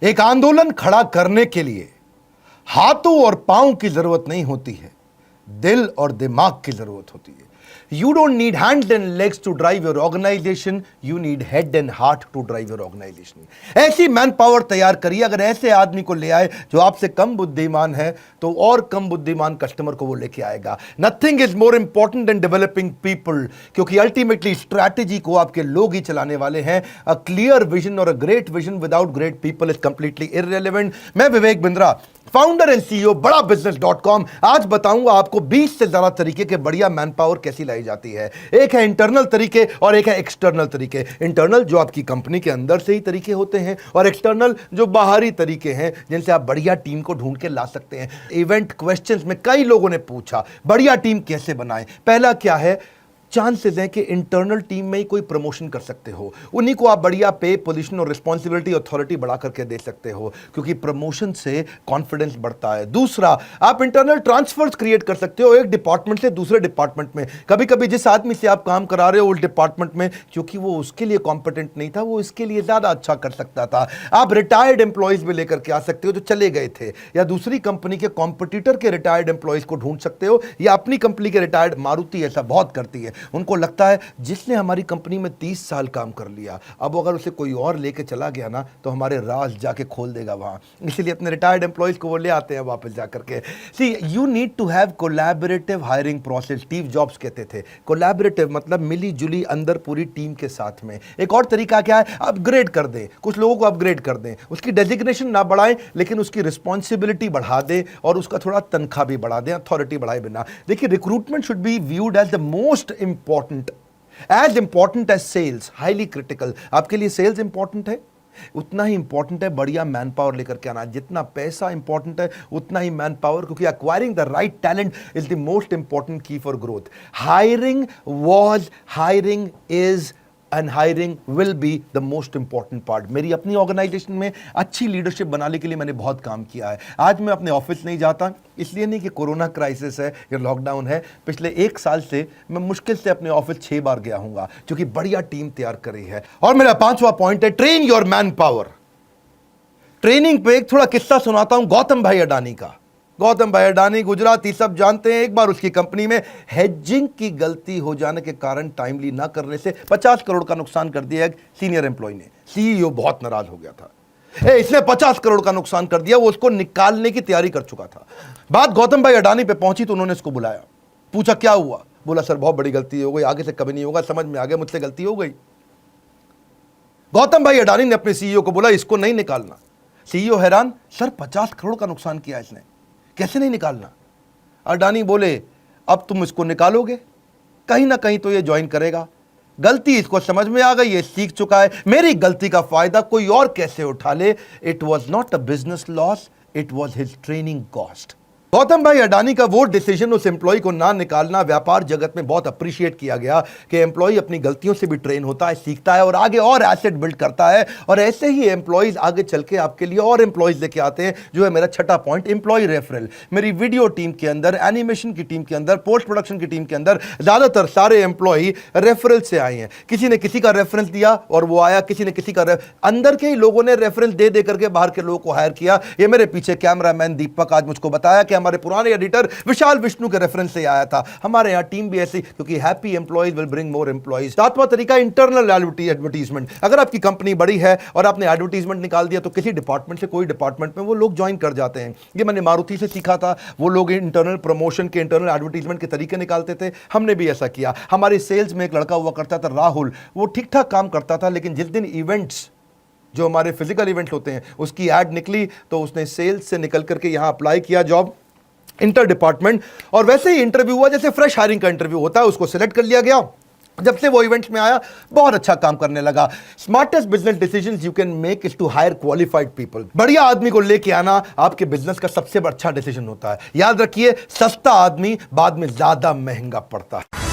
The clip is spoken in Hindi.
एक आंदोलन खड़ा करने के लिए हाथों और पांव की जरूरत नहीं होती है, दिल और दिमाग की जरूरत होती है। You don't need hands and legs to drive your organization, you need head and heart to drive your organization. ऐसी मैन पावर तैयार करिए। अगर ऐसे आदमी को ले आए जो आपसे कम बुद्धिमान है तो और कम बुद्धिमान कस्टमर को वो लेके आएगा। Nothing is more important than developing people, क्योंकि अल्टीमेटली स्ट्रैटेजी को आपके लोग ही चलाने वाले हैं। अ क्लियर विजन और a great vision without great people is completely irrelevant. मैं Vivek Bindra, founder and CEO बड़ा बिजनेस.com, आज बताऊंगा आपको 20 से ज्यादा तरीके के बढ़िया मैन पावर कैसी लाई जाती है। एक है इंटरनल तरीके और एक है एक्सटर्नल तरीके। इंटरनल जो आपकी कंपनी के अंदर से ही तरीके होते हैं और एक्सटर्नल जो बाहरी तरीके हैं जिनसे आप बढ़िया टीम को ढूंढ के ला सकते हैं। इवेंट क्वेश्चंस में कई लोगों ने पूछा बढ़िया टीम कैसे बनाएं। पहला क्या है, चांसेस हैं कि इंटरनल टीम में ही कोई प्रमोशन कर सकते हो, उन्हीं को आप बढ़िया पे, पोजीशन और रिस्पॉन्सिबिलिटी अथॉरिटी बढ़ा करके दे सकते हो, क्योंकि प्रमोशन से कॉन्फिडेंस बढ़ता है। दूसरा, आप इंटरनल ट्रांसफर्स क्रिएट कर सकते हो एक डिपार्टमेंट से दूसरे डिपार्टमेंट में। कभी कभी जिस आदमी से आप काम करा रहे हो उस डिपार्टमेंट में, क्योंकि वो उसके लिए कॉम्पिटेंट नहीं था, वो इसके लिए ज्यादा अच्छा कर सकता था। आप रिटायर्ड एम्प्लॉयज भी लेकर के आ सकते हो जो चले गए थे, या दूसरी कंपनी के कॉम्पिटिटर के रिटायर्ड एम्प्लॉयज को ढूंढ सकते हो, या अपनी कंपनी के रिटायर्ड। मारुति ऐसा बहुत करती है, उनको लगता है जिसने हमारी कंपनी में 30 साल काम कर लिया, अब अगर उसे कोई और लेके चला गया ना तो हमारे राज जाके खोल देगा वहां, इसलिए अपने रिटायर्ड एम्प्लॉयज को वो ले आते हैं वापस जाकर के। See, you need to have collaborative hiring process. Steve Jobs कहते थे कोलैबोरेटिव मतलब मिली जुली अंदर पूरी टीम के साथ में। एक और तरीका क्या है, अपग्रेड कर दें, कुछ लोगों को अपग्रेड कर दें, उसकी डेजिग्नेशन ना बढ़ाएं लेकिन उसकी रिस्पॉन्सिबिलिटी बढ़ा दें और उसका थोड़ा तनख्वाह भी बढ़ा दें, अथॉरिटी बढ़ाए बिना। देखिए, recruitment should be viewed as the most important, as important as sales, highly critical। आपके लिए सेल्स इंपॉर्टेंट है, उतना ही इंपॉर्टेंट है बढ़िया मैन पावर लेकर के आना। जितना पैसा इंपॉर्टेंट है उतना ही मैन पावर, क्योंकि acquiring the right talent is the most important key for growth. Hiring was, hiring is and hiring will be the most important part. मेरी अपनी ऑर्गेनाइजेशन में अच्छी लीडरशिप बनाने के लिए मैंने बहुत काम किया है। आज मैं अपने ऑफिस नहीं जाता, इसलिए नहीं कि कोरोना क्राइसिस है या लॉकडाउन है। पिछले 1 साल से मैं मुश्किल से अपने ऑफिस 6 बार गया हूंगा, क्योंकि बढ़िया टीम तैयार करी है। और मेरा 5वां पॉइंट है train your man power. Training पे एक थोड़ा किस्सा सुनाता हूं गौतम भाई अडानी का। गौतम भाई अडानी गुजराती सब जानते हैं। एक बार उसकी कंपनी में हेजिंग की गलती हो जाने के कारण टाइमली ना करने से 50 करोड़ का नुकसान कर दिया एक सीनियर एम्प्लॉय ने। सीईओ बहुत नाराज हो गया था, इसने 50 करोड़ का नुकसान कर दिया, वो उसको निकालने की तैयारी कर चुका था। बात गौतम भाई अडानी पे पहुंची तो उन्होंने इसको बुलाया, पूछा क्या हुआ। बोला सर बहुत बड़ी गलती हो गई, आगे से कभी नहीं होगा, समझ में आ गया मुझसे गलती हो गई। गौतम भाई अडानी ने अपने सीईओ को बोला इसको नहीं निकालना। सीईओ हैरान, सर 50 करोड़ का नुकसान किया इसने, कैसे नहीं निकालना। अडानी बोले अब तुम इसको निकालोगे, कहीं ना कहीं तो ये ज्वाइन करेगा। गलती इसको समझ में आ गई, ये सीख चुका है, मेरी गलती का फायदा कोई और कैसे उठा ले। It was not a business loss, it was his training cost. Gautam भाई अडानी का वो डिसीजन, उस एम्प्लॉय को ना निकालना, व्यापार जगत में बहुत अप्रिशिएट किया गया कि एम्प्लॉय अपनी गलतियों से भी ट्रेन होता है, सीखता है और आगे और एसेट बिल्ड करता है। और ऐसे ही एम्प्लॉयज आगे चल के आपके लिए और एम्प्लॉयज लेके आते हैं, जो है मेरा 6ठा पॉइंट, एम्प्लॉय रेफरल। मेरी वीडियो टीम के अंदर, एनिमेशन की टीम के अंदर, पोस्ट प्रोडक्शन की टीम के अंदर ज्यादातर सारे एम्प्लॉय रेफरल से आए हैं। किसी ने किसी का रेफरेंस दिया और वो आया, किसी ने किसी का अंदर के ही लोगों ने रेफरेंस दे दे करके बाहर के लोगों को हायर किया। ये मेरे पीछे कैमरामैन दीपक आज मुझको बताया कि हमारे पुराने एडिटर विशाल विष्णु के रेफरेंस से आया था। हमारे यहां टीम भी ऐसी, क्योंकि happy employees will bring more employees. 7वां तरीका इंटरनल एडवर्टीजमेंट। अगर आपकी कंपनी बड़ी है और आपने एडवर्टीजमेंट निकाल दिया तो किसी डिपार्टमेंट से कोई डिपार्टमेंट में वो लोग ज्वाइन कर जाते हैं। ये मैंने मारुति से सीखा था। वो लोग इंटरनल प्रमोशन के, इंटरनल एडवर्टीजमेंट के तरीके निकालते थे, हमने भी ऐसा किया। हमारे सेल्स में एक लड़का हुआ करता था राहुल, वो ठीक ठाक काम करता था, लेकिन जिस दिन इवेंट्स, जो हमारे फिजिकल इवेंट्स होते हैं, उसकी एड निकली तो उसने सेल्स से निकल करके यहां अप्लाई किया जॉब इंटर डिपार्टमेंट, और वैसे ही इंटरव्यू हुआ जैसे फ्रेश हायरिंग का इंटरव्यू होता है, उसको सिलेक्ट कर लिया गया। जब से वो इवेंट्स में आया बहुत अच्छा काम करने लगा। Smartest business decisions you can make is to hire qualified people. बढ़िया आदमी को लेके आना आपके बिजनेस का सबसे अच्छा डिसीजन होता है। याद रखिए, सस्ता आदमी बाद में ज्यादा महंगा पड़ता है।